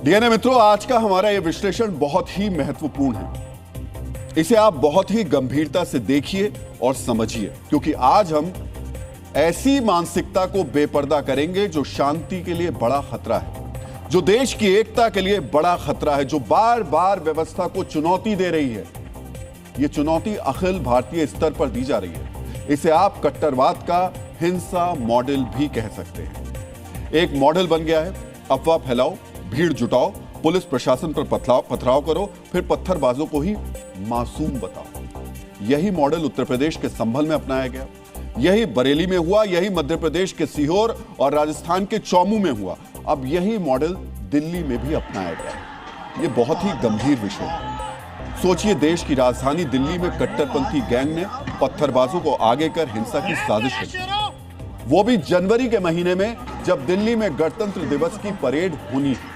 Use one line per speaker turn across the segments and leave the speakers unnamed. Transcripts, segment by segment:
DNA मित्रों, आज का हमारा यह विश्लेषण बहुत ही महत्वपूर्ण है। इसे आप बहुत ही गंभीरता से देखिए और समझिए, क्योंकि आज हम ऐसी मानसिकता को बेपर्दा करेंगे जो शांति के लिए बड़ा खतरा है, जो देश की एकता के लिए बड़ा खतरा है, जो बार बार व्यवस्था को चुनौती दे रही है। यह चुनौती अखिल भारतीय स्तर पर दी जा रही है। इसे आप कट्टरवाद का हिंसा मॉडल भी कह सकते हैं। एक मॉडल बन गया है, अफवाह फैलाओ, भीड़ जुटाओ, पुलिस प्रशासन पर पथराव करो, फिर पत्थरबाजों को ही मासूम बताओ। यही मॉडल उत्तर प्रदेश के संभल में अपनाया गया, यही बरेली में हुआ, यही मध्य प्रदेश के सीहोर और राजस्थान के चौमू में हुआ। अब यही मॉडल दिल्ली में भी अपनाया गया। यह बहुत ही गंभीर विषय है। सोचिए, देश की राजधानी दिल्ली में कट्टरपंथी गैंग ने पत्थरबाजों को आगे कर हिंसा की साजिश की, वो भी जनवरी के महीने में, जब दिल्ली में गणतंत्र दिवस की परेड होनी है।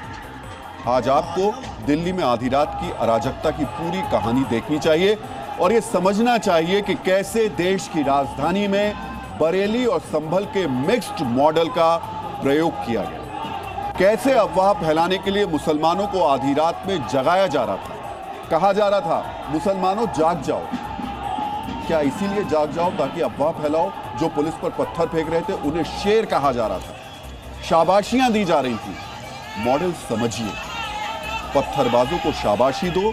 आज आपको दिल्ली में आधी रात की अराजकता की पूरी कहानी देखनी चाहिए और यह समझना चाहिए कि कैसे देश की राजधानी में बरेली और संभल के मिक्स्ड मॉडल का प्रयोग किया गया। कैसे अफवाह फैलाने के लिए मुसलमानों को आधी रात में जगाया जा रहा था। कहा जा रहा था, मुसलमानों जाग जाओ। क्या इसीलिए जाग जाओ ताकि अफवाह फैलाओ? जो पुलिस पर पत्थर फेंक रहे थे उन्हें शेर कहा जा रहा था, शाबाशियां दी जा रही थी। मॉडल समझिए, पत्थरबाजों को शाबाशी दो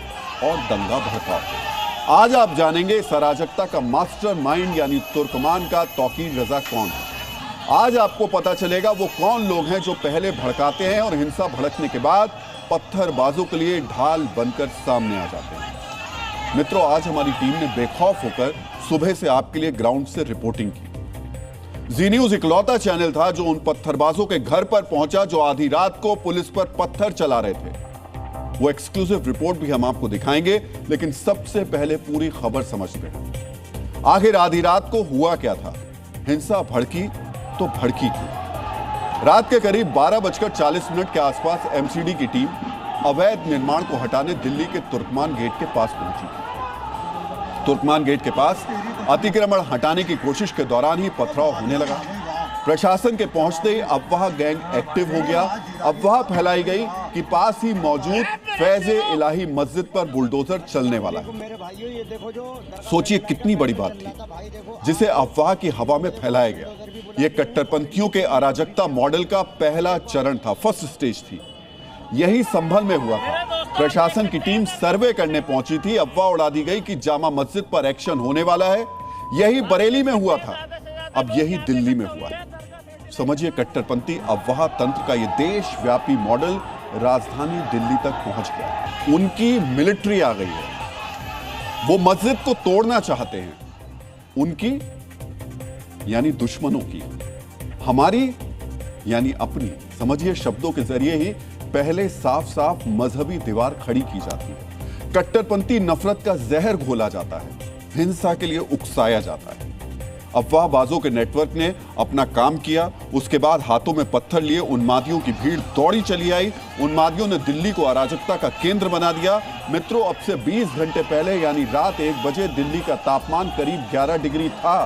और दंगा भड़काओ। आज आप जानेंगे इस अराजकता का मास्टरमाइंड यानी तुर्कमान का तौकीर रजा कौन है। आज आपको पता चलेगा वो कौन लोग हैं जो पहले भड़काते हैं और हिंसा भड़कने के बाद पत्थरबाजों के लिए ढाल बनकर सामने आ जाते हैं। मित्रों, आज हमारी टीम ने बेखौफ होकर सुबह से आपके लिए ग्राउंड से रिपोर्टिंग की। जी न्यूज इकलौता चैनल था जो उन पत्थरबाजों के घर पर पहुंचा जो आधी रात को पुलिस पर पत्थर चला रहे थे। वो एक्सक्लूसिव रिपोर्ट भी हम आपको दिखाएंगे, लेकिन सबसे पहले पूरी खबर समझते हैं। आखिर आधी रात को हुआ क्या था? हिंसा भड़की तो भड़की क्यों? रात के करीब 12:40 के आसपास एमसीडी की टीम अवैध निर्माण को हटाने दिल्ली के तुर्कमान गेट के पास पहुंची थी। तुर्कमान गेट के पास अतिक्रमण हटाने की कोशिश के दौरान ही पथराव होने लगा। प्रशासन के पहुंचते ही अफवाह गैंग एक्टिव हो गया। अफवाह फैलाई गई कि पास ही मौजूद फैज़े इलाही मस्जिद पर बुलडोजर चलने वाला है। सोचिए कितनी बड़ी बात थी जिसे अफवाह की हवा में फैलाया गया। यह कट्टरपंथियों के अराजकता मॉडल का पहला चरण था, फर्स्ट स्टेज थी। यही संभल में हुआ था। प्रशासन की टीम सर्वे करने पहुंची थी। अफवाह उड़ा दी गई कि जामा मस्जिद पर एक्शन होने वाला है। यही बरेली में हुआ था, अब यही दिल्ली में हुआ है। समझिए, कट्टरपंथी अफवाह तंत्र का यह देशव्यापी मॉडल राजधानी दिल्ली तक पहुंच गया। उनकी मिलिट्री आ गई है। वो मस्जिद को तोड़ना चाहते हैं। उनकी यानी दुश्मनों की, हमारी यानी अपनी। समझिए, शब्दों के जरिए ही पहले साफ साफ मजहबी दीवार खड़ी की जाती है। कट्टरपंथी नफरत का जहर घोला जाता है, हिंसा के लिए उकसाया जाता है। अफवाहबाजों के नेटवर्क ने अपना काम किया। उसके बाद हाथों में पत्थर लिए उन्मादियों की भीड़ दौड़ी चली आई। उन्मादियों ने दिल्ली को अराजकता का केंद्र बना दिया। मित्रों, अब से 20 घंटे पहले यानी रात 1 बजे दिल्ली का तापमान करीब 11 डिग्री था।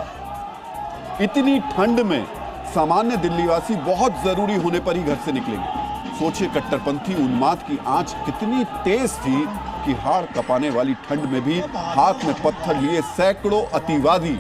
इतनी ठंड में सामान्य दिल्लीवासी बहुत जरूरी होने पर ही घर से निकलेंगे। सोचिए, कट्टरपंथी उन्माद की आंच कितनी तेज थी कि हाड़ कपाने वाली ठंड में भी हाथ में पत्थर लिए सैकड़ों अतिवादी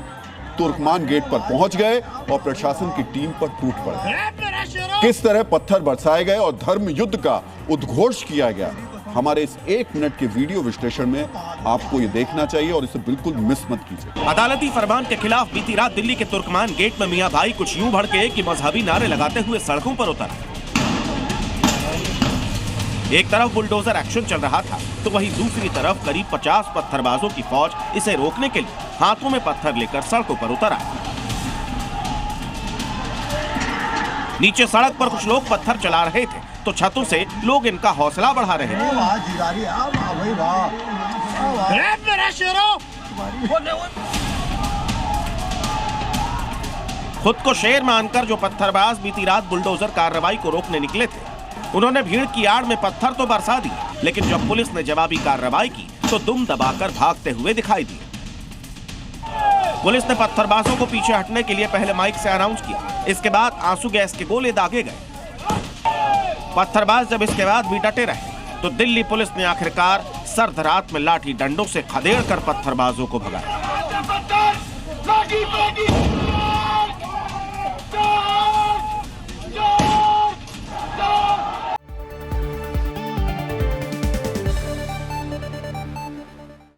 तुर्कमान गेट पर पहुंच गए और प्रशासन की टीम पर टूट पड़े। किस तरह पत्थर बरसाए गए और धर्म युद्ध का उद्घोष किया गया, हमारे इस 1 मिनट के वीडियो विश्लेषण में आपको ये देखना चाहिए और इसे बिल्कुल मिस मत कीजिए।
अदालती फरमान के खिलाफ बीती रात दिल्ली के तुर्कमान गेट में मियां भाई कुछ यूं भड़के कि मजहबी नारे लगाते हुए सड़कों पर उतर। एक तरफ बुलडोजर एक्शन चल रहा था तो वहीं दूसरी तरफ करीब 50 पत्थरबाजों की फौज इसे रोकने के लिए हाथों में पत्थर लेकर सड़कों पर उतर आए। नीचे सड़क पर कुछ लोग पत्थर चला रहे थे तो छतों से लोग इनका हौसला बढ़ा रहे थे। खुद को शेर मानकर जो पत्थरबाज बीती रात बुलडोजर कार्रवाई को रोकने निकले थे, उन्होंने भीड़ की आड़ में पत्थर तो बरसा दिए, लेकिन जब पुलिस ने जवाबी कार्रवाई की तो दुम दबाकर भागते हुए दिखाई दिए। पुलिस ने पत्थरबाजों को पीछे हटने के लिए पहले माइक से अनाउंस किया। इसके बाद आंसू गैस के गोले दागे गए। पत्थरबाज जब इसके बाद भी डटे रहे तो दिल्ली पुलिस ने आखिरकार सर्द रात में लाठी डंडों से खदेड़ कर पत्थरबाजों को भगाया।